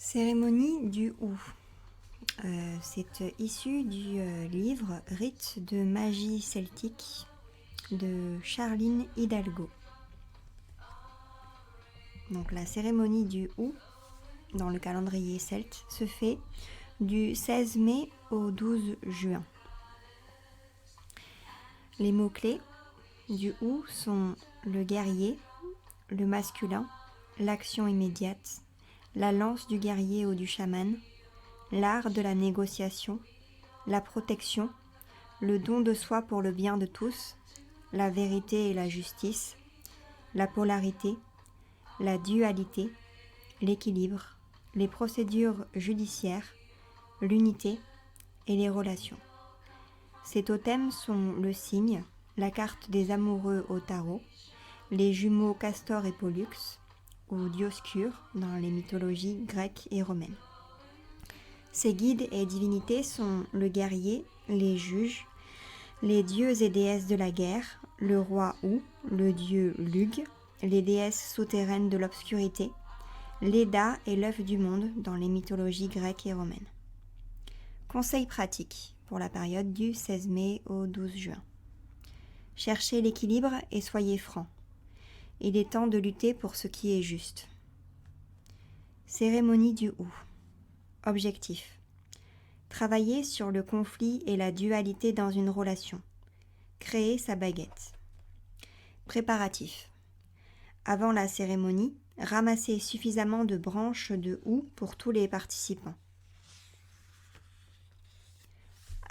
Cérémonie du Hou. C'est issu du livre Rites de magie celtique de Charline Hidalgo. Donc la cérémonie du Hou, dans le calendrier celte, se fait du 16 mai au 12 juin. Les mots-clés du Hou sont le guerrier, le masculin, l'action immédiate, la lance du guerrier ou du chaman, l'art de la négociation, la protection, le don de soi pour le bien de tous, la vérité et la justice, la polarité, la dualité, l'équilibre, les procédures judiciaires, l'unité et les relations. Ces totems sont le cygne, la carte des amoureux au tarot, les jumeaux Castor et Pollux, ou Dioscure dans les mythologies grecques et romaines. Ces guides et divinités sont le guerrier, les juges, les dieux et déesses de la guerre, le roi Hou, le dieu Lugh, les déesses souterraines de l'obscurité, Leda et l'œuf du monde dans les mythologies grecques et romaines. Conseils pratiques pour la période du 16 mai au 12 juin. Cherchez l'équilibre et soyez francs. Il est temps de lutter pour ce qui est juste. Cérémonie du Hou. Objectif. Travailler sur le conflit et la dualité dans une relation. Créer sa baguette. Préparatif. Avant la cérémonie, ramassez suffisamment de branches de Hou pour tous les participants.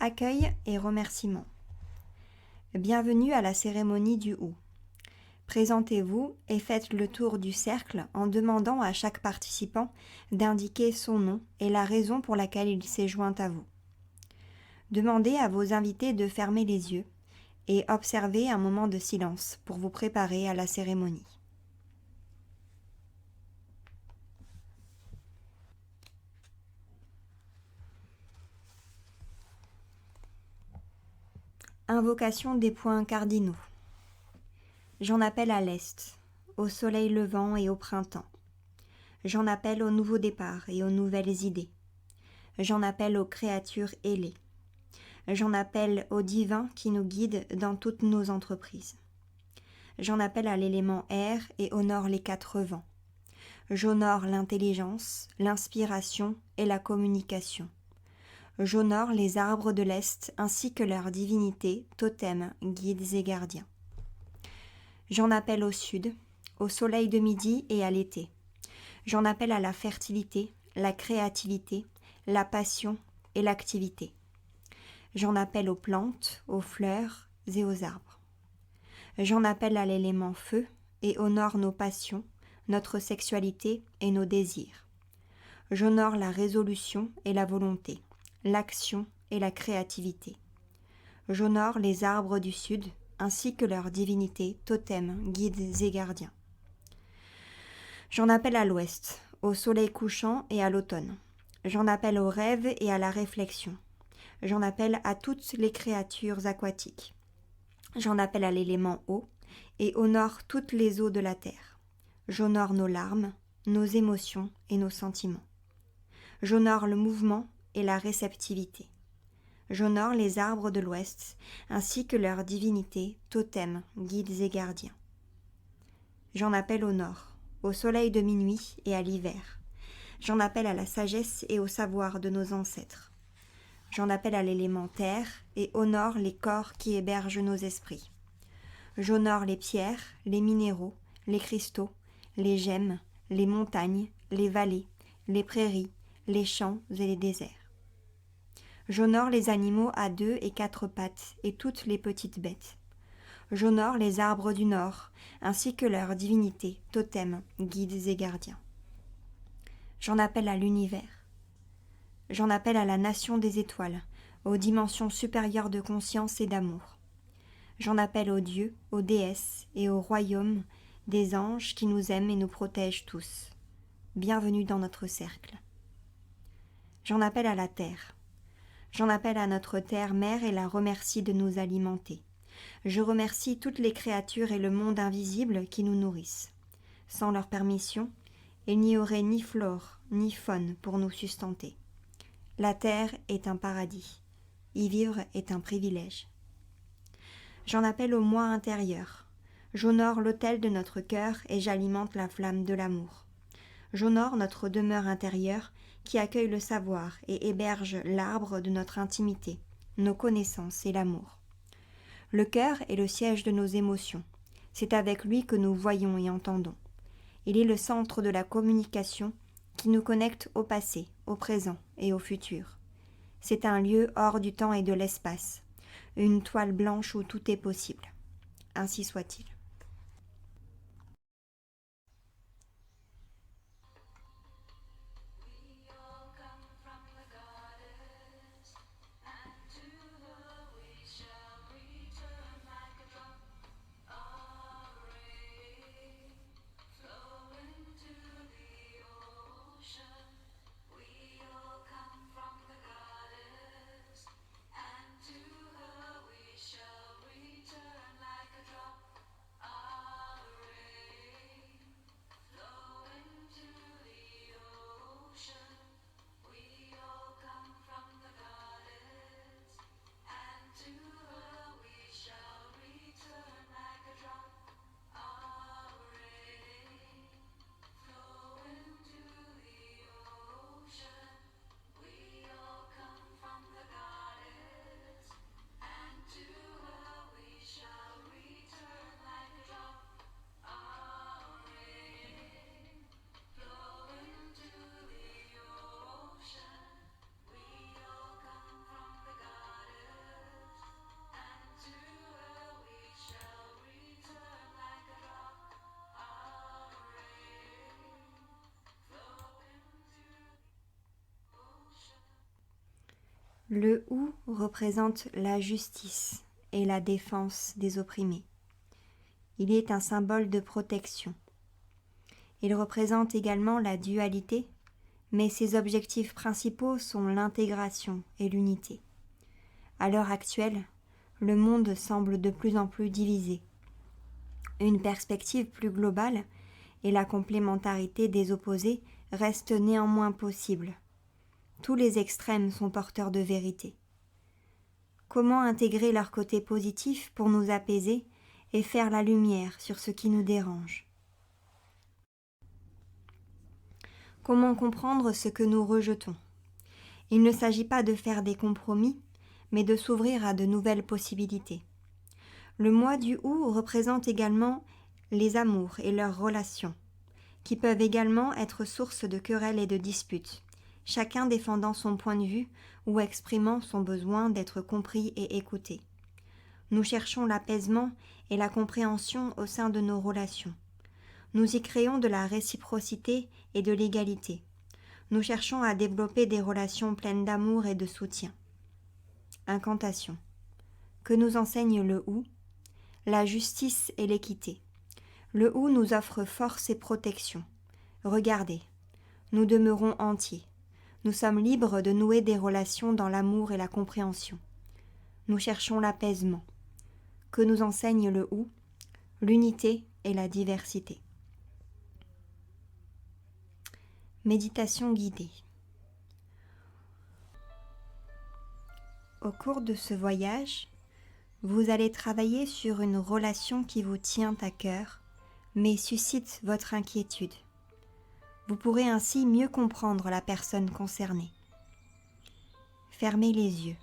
Accueil et remerciements. Bienvenue à la cérémonie du Hou. Présentez-vous et faites le tour du cercle en demandant à chaque participant d'indiquer son nom et la raison pour laquelle il s'est joint à vous. Demandez à vos invités de fermer les yeux et observez un moment de silence pour vous préparer à la cérémonie. Invocation des points cardinaux. J'en appelle à l'Est, au soleil levant et au printemps. J'en appelle au nouveau départ et aux nouvelles idées. J'en appelle aux créatures ailées. J'en appelle au divin qui nous guide dans toutes nos entreprises. J'en appelle à l'élément air et honore les 4 vents. J'honore l'intelligence, l'inspiration et la communication. J'honore les arbres de l'Est ainsi que leurs divinités, totems, guides et gardiens. J'en appelle au sud, au soleil de midi et à l'été. J'en appelle à la fertilité, la créativité, la passion et l'activité. J'en appelle aux plantes, aux fleurs et aux arbres. J'en appelle à l'élément feu et honore nos passions, notre sexualité et nos désirs. J'honore la résolution et la volonté, l'action et la créativité. J'honore les arbres du sud, ainsi que leurs divinités, totems, guides et gardiens. J'en appelle à l'ouest, au soleil couchant et à l'automne. J'en appelle au rêve et à la réflexion. J'en appelle à toutes les créatures aquatiques. J'en appelle à l'élément eau et honore toutes les eaux de la terre. J'honore nos larmes, nos émotions et nos sentiments. J'honore le mouvement et la réceptivité. J'honore les arbres de l'Ouest, ainsi que leurs divinités, totems, guides et gardiens. J'en appelle au nord, au soleil de minuit et à l'hiver. J'en appelle à la sagesse et au savoir de nos ancêtres. J'en appelle à l'élément terre et honore les corps qui hébergent nos esprits. J'honore les pierres, les minéraux, les cristaux, les gemmes, les montagnes, les vallées, les prairies, les champs et les déserts. J'honore les animaux à 2 et 4 pattes et toutes les petites bêtes. J'honore les arbres du nord, ainsi que leurs divinités, totems, guides et gardiens. J'en appelle à l'univers. J'en appelle à la nation des étoiles, aux dimensions supérieures de conscience et d'amour. J'en appelle aux dieux, aux déesses et au royaume des anges qui nous aiment et nous protègent tous. Bienvenue dans notre cercle. J'en appelle à la terre. J'en appelle à notre terre-mère et la remercie de nous alimenter. Je remercie toutes les créatures et le monde invisible qui nous nourrissent. Sans leur permission, Il n'y aurait ni flore, ni faune pour nous sustenter. La terre est un paradis. Y vivre est un privilège. J'en appelle au moi intérieur. J'honore l'autel de notre cœur et j'alimente la flamme de l'amour. J'honore notre demeure intérieure qui accueille le savoir et héberge l'arbre de notre intimité, nos connaissances et l'amour. Le cœur est le siège de nos émotions. C'est avec lui que nous voyons et entendons. Il est le centre de la communication qui nous connecte au passé, au présent et au futur. C'est un lieu hors du temps et de l'espace, une toile blanche où tout est possible. Ainsi soit-il. Le ou représente la justice et la défense des opprimés. Il est un symbole de protection. Il représente également la dualité, mais ses objectifs principaux sont l'intégration et l'unité. À l'heure actuelle, le monde semble de plus en plus divisé. Une perspective plus globale et la complémentarité des opposés restent néanmoins possibles. Tous les extrêmes sont porteurs de vérité. Comment intégrer leur côté positif pour nous apaiser et faire la lumière sur ce qui nous dérange? Comment comprendre ce que nous rejetons? Il ne s'agit pas de faire des compromis, mais de s'ouvrir à de nouvelles possibilités. Le moi du ou représente également les amours et leurs relations, qui peuvent également être source de querelles et de disputes, chacun défendant son point de vue ou exprimant son besoin d'être compris et écouté. Nous cherchons l'apaisement et la compréhension au sein de nos relations. Nous y créons de la réciprocité et de l'égalité. Nous cherchons à développer des relations pleines d'amour et de soutien. Incantation. Que nous enseigne le ou? La justice et l'équité. Le ou nous offre force et protection. Regardez, nous demeurons entiers. Nous sommes libres de nouer des relations dans l'amour et la compréhension. Nous cherchons l'apaisement. Que nous enseigne le ou? L'unité et la diversité. Méditation guidée. Au cours de ce voyage, vous allez travailler sur une relation qui vous tient à cœur, mais suscite votre inquiétude. Vous pourrez ainsi mieux comprendre la personne concernée. Fermez les yeux.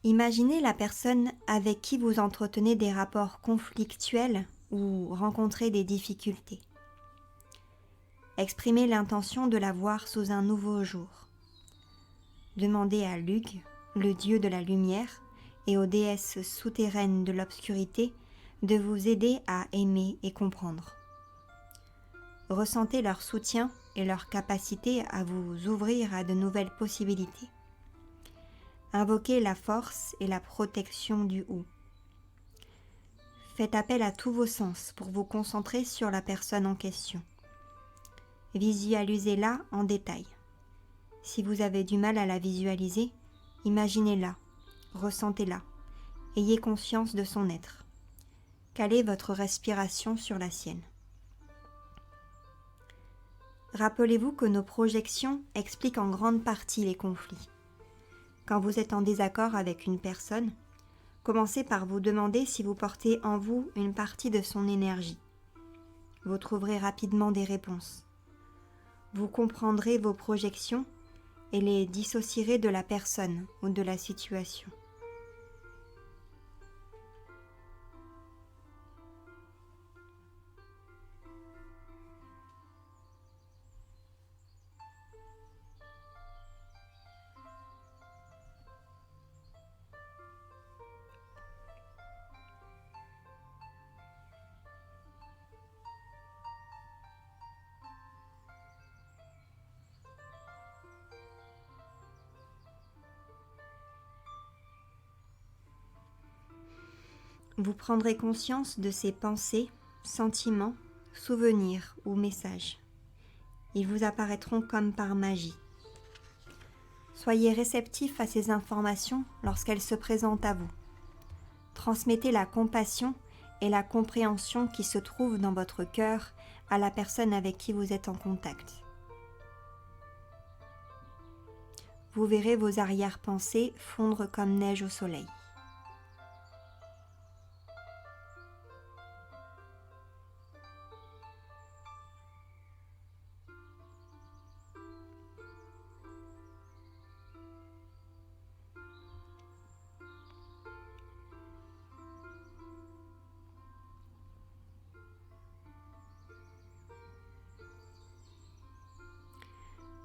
Imaginez la personne avec qui vous entretenez des rapports conflictuels ou rencontrez des difficultés. Exprimez l'intention de la voir sous un nouveau jour. Demandez à Lugh, le dieu de la lumière, et aux déesses souterraines de l'obscurité de vous aider à aimer et comprendre. Ressentez leur soutien et leur capacité à vous ouvrir à de nouvelles possibilités. Invoquez la force et la protection du ou. Faites appel à tous vos sens pour vous concentrer sur la personne en question. Visualisez-la en détail. Si vous avez du mal à la visualiser, imaginez-la, ressentez-la, ayez conscience de son être. Calez votre respiration sur la sienne. Rappelez-vous que nos projections expliquent en grande partie les conflits. Quand vous êtes en désaccord avec une personne, commencez par vous demander si vous portez en vous une partie de son énergie. Vous trouverez rapidement des réponses. Vous comprendrez vos projections et les dissocierez de la personne ou de la situation. Vous prendrez conscience de ces pensées, sentiments, souvenirs ou messages. Ils vous apparaîtront comme par magie. Soyez réceptif à ces informations lorsqu'elles se présentent à vous. Transmettez la compassion et la compréhension qui se trouvent dans votre cœur à la personne avec qui vous êtes en contact. Vous verrez vos arrière-pensées fondre comme neige au soleil.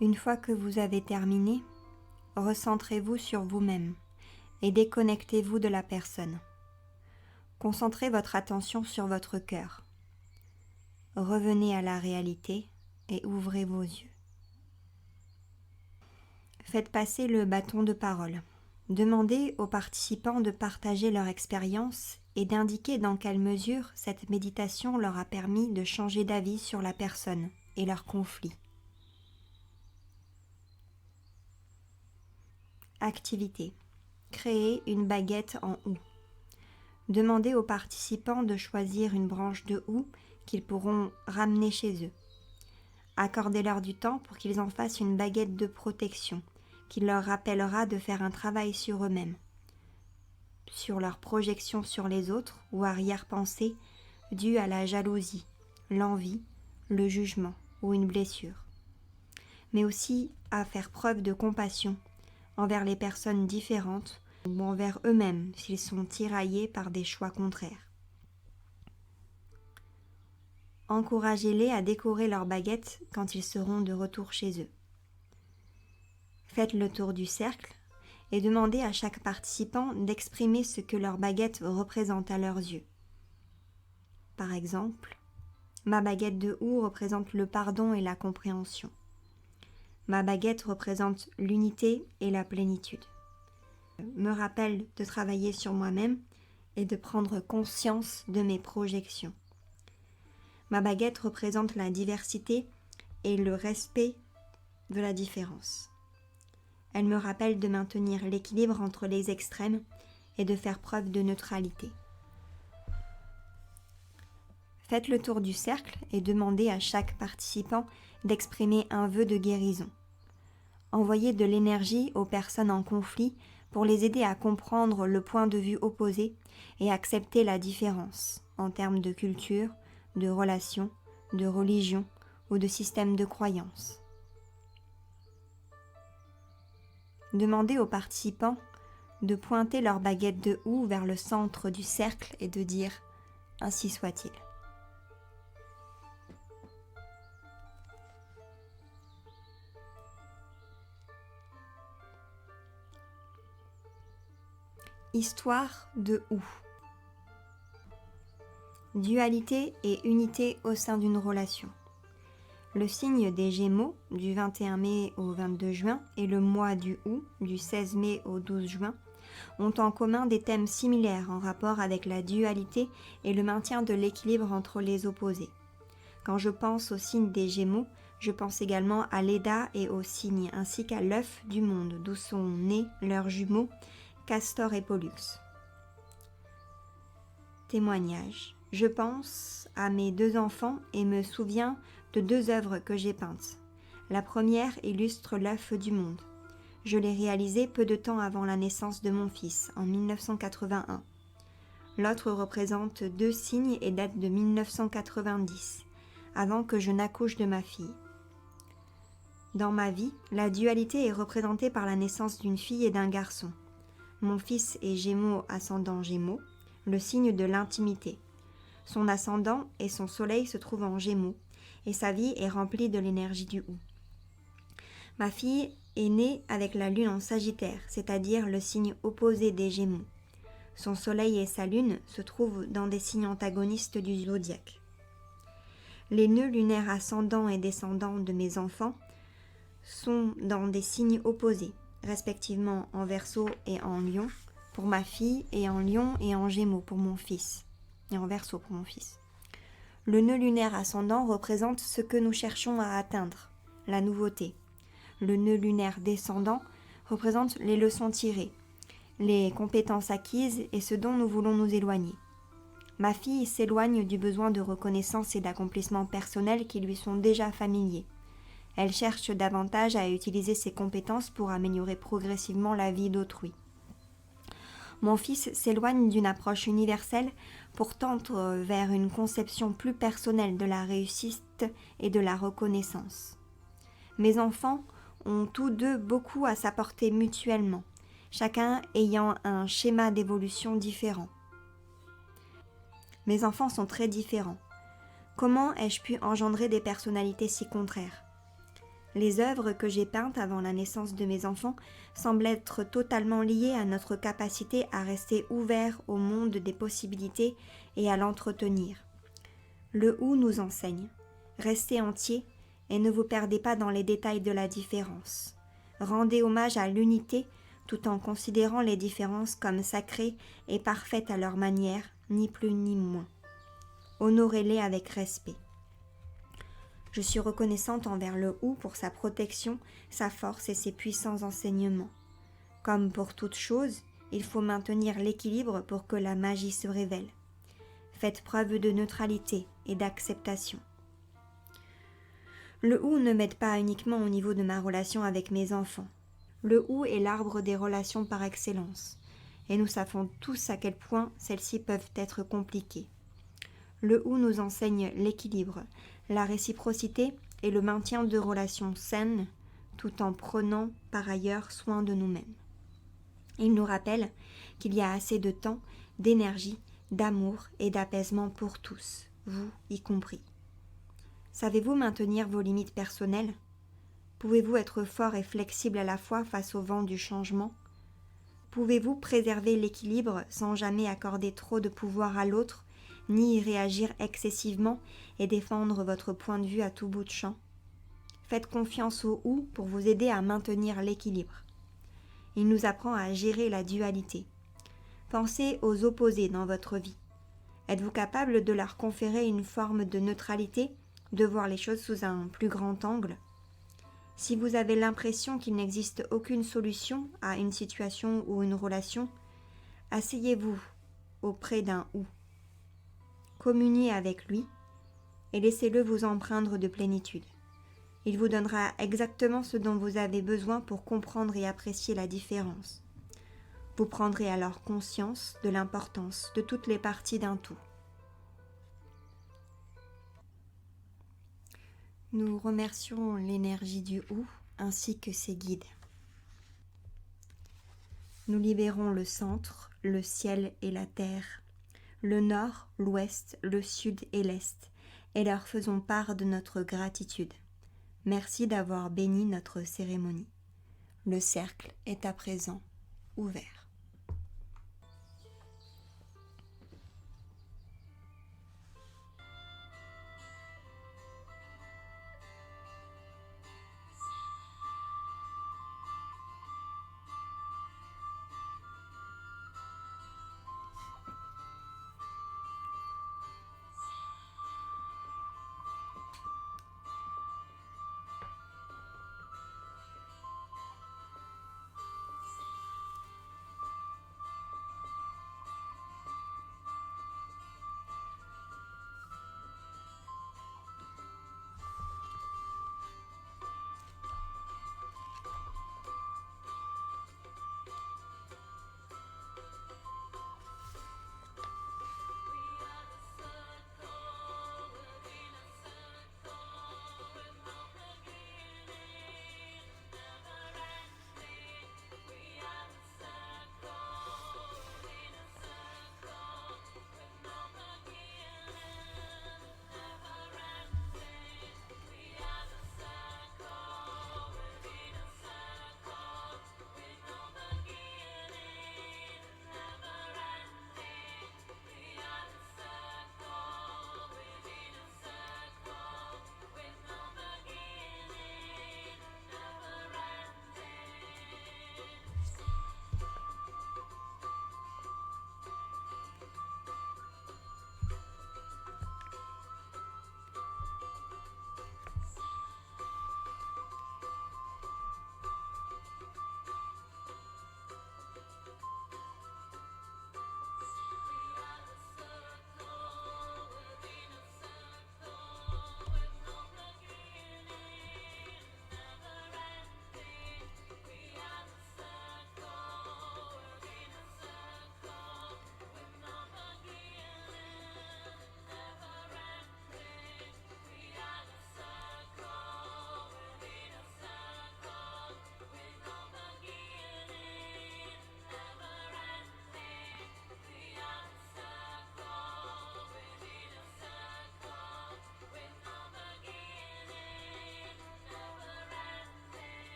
Une fois que vous avez terminé, recentrez-vous sur vous-même et déconnectez-vous de la personne. Concentrez votre attention sur votre cœur. Revenez à la réalité et ouvrez vos yeux. Faites passer le bâton de parole. Demandez aux participants de partager leur expérience et d'indiquer dans quelle mesure cette méditation leur a permis de changer d'avis sur la personne et leur conflit. Activité. Créer une baguette en houx. Demandez aux participants de choisir une branche de houx qu'ils pourront ramener chez eux. Accordez-leur du temps pour qu'ils en fassent une baguette de protection qui leur rappellera de faire un travail sur eux-mêmes, sur leur projection sur les autres ou arrière-pensée due à la jalousie, l'envie, le jugement ou une blessure, mais aussi à faire preuve de compassion envers les personnes différentes ou envers eux-mêmes s'ils sont tiraillés par des choix contraires. Encouragez-les à décorer leurs baguettes quand ils seront de retour chez eux. Faites le tour du cercle et demandez à chaque participant d'exprimer ce que leur baguette représente à leurs yeux. Par exemple, ma baguette de houx représente le pardon et la compréhension. Ma baguette représente l'unité et la plénitude. Me rappelle de travailler sur moi-même et de prendre conscience de mes projections. Ma baguette représente la diversité et le respect de la différence. Elle me rappelle de maintenir l'équilibre entre les extrêmes et de faire preuve de neutralité. Faites le tour du cercle et demandez à chaque participant d'exprimer un vœu de guérison. Envoyez de l'énergie aux personnes en conflit pour les aider à comprendre le point de vue opposé et accepter la différence en termes de culture, de relations, de religion ou de système de croyance. Demandez aux participants de pointer leur baguette de houx vers le centre du cercle et de dire « Ainsi soit-il ». Histoire de houx. Dualité et unité au sein d'une relation. Le signe des Gémeaux, du 21 mai au 22 juin, et le mois du Août, du 16 mai au 12 juin, ont en commun des thèmes similaires en rapport avec la dualité et le maintien de l'équilibre entre les opposés. Quand je pense au signe des Gémeaux, je pense également à Léda et au cygne, ainsi qu'à l'œuf du monde, d'où sont nés leurs jumeaux, Castor et Pollux. Témoignage. Je pense à mes 2 enfants et me souviens de 2 œuvres que j'ai peintes. La première illustre l'œuf du monde. Je l'ai réalisée peu de temps avant la naissance de mon fils, en 1981. L'autre représente 2 cygnes et date de 1990, avant que je n'accouche de ma fille. Dans ma vie, la dualité est représentée par la naissance d'une fille et d'un garçon. Mon fils est Gémeaux ascendant Gémeaux, le signe de l'intimité. Son ascendant et son soleil se trouvent en Gémeaux, et sa vie est remplie de l'énergie du Ou. Ma fille est née avec la lune en Sagittaire, c'est-à-dire le signe opposé des Gémeaux. Son soleil et sa lune se trouvent dans des signes antagonistes du zodiaque. Les nœuds lunaires ascendants et descendants de mes enfants sont dans des signes opposés, respectivement en Verseau et en Lion pour ma fille et en Lion et en Gémeaux pour mon fils, et en Verseau pour mon fils. Le nœud lunaire ascendant représente ce que nous cherchons à atteindre, la nouveauté. Le nœud lunaire descendant représente les leçons tirées, les compétences acquises et ce dont nous voulons nous éloigner. Ma fille s'éloigne du besoin de reconnaissance et d'accomplissement personnel qui lui sont déjà familiers. Elle cherche davantage à utiliser ses compétences pour améliorer progressivement la vie d'autrui. Mon fils s'éloigne d'une approche universelle pour tendre vers une conception plus personnelle de la réussite et de la reconnaissance. Mes enfants ont tous deux beaucoup à s'apporter mutuellement, chacun ayant un schéma d'évolution différent. Mes enfants sont très différents. Comment ai-je pu engendrer des personnalités si contraires ? Les œuvres que j'ai peintes avant la naissance de mes enfants semblent être totalement liées à notre capacité à rester ouvert au monde des possibilités et à l'entretenir. Le Ou nous enseigne. Restez entier et ne vous perdez pas dans les détails de la différence. Rendez hommage à l'unité tout en considérant les différences comme sacrées et parfaites à leur manière, ni plus ni moins. Honorez-les avec respect. Je suis reconnaissante envers le Ou pour sa protection, sa force et ses puissants enseignements. Comme pour toute chose, il faut maintenir l'équilibre pour que la magie se révèle. Faites preuve de neutralité et d'acceptation. Le Ou ne m'aide pas uniquement au niveau de ma relation avec mes enfants. Le Ou est l'arbre des relations par excellence, et nous savons tous à quel point celles-ci peuvent être compliquées. Le Ou nous enseigne l'équilibre, la réciprocité et le maintien de relations saines, tout en prenant par ailleurs soin de nous-mêmes. Il nous rappelle qu'il y a assez de temps, d'énergie, d'amour et d'apaisement pour tous, vous y compris. Savez-vous maintenir vos limites personnelles ? Pouvez-vous être fort et flexible à la fois face au vent du changement ? Pouvez-vous préserver l'équilibre sans jamais accorder trop de pouvoir à l'autre, ni y réagir excessivement et défendre votre point de vue à tout bout de champ ? Faites confiance au Ou pour vous aider à maintenir l'équilibre. Il nous apprend à gérer la dualité. Pensez aux opposés dans votre vie. Êtes-vous capable de leur conférer une forme de neutralité, de voir les choses sous un plus grand angle ? Si vous avez l'impression qu'il n'existe aucune solution à une situation ou une relation, asseyez-vous auprès d'un Ou. Communiez avec lui et laissez-le vous empreindre de plénitude. Il vous donnera exactement ce dont vous avez besoin pour comprendre et apprécier la différence. Vous prendrez alors conscience de l'importance de toutes les parties d'un tout. Nous remercions l'énergie du Ou ainsi que ses guides. Nous libérons le centre, le ciel et la terre, le nord, l'ouest, le sud et l'est, et leur faisons part de notre gratitude. Merci d'avoir béni notre cérémonie. Le cercle est à présent ouvert.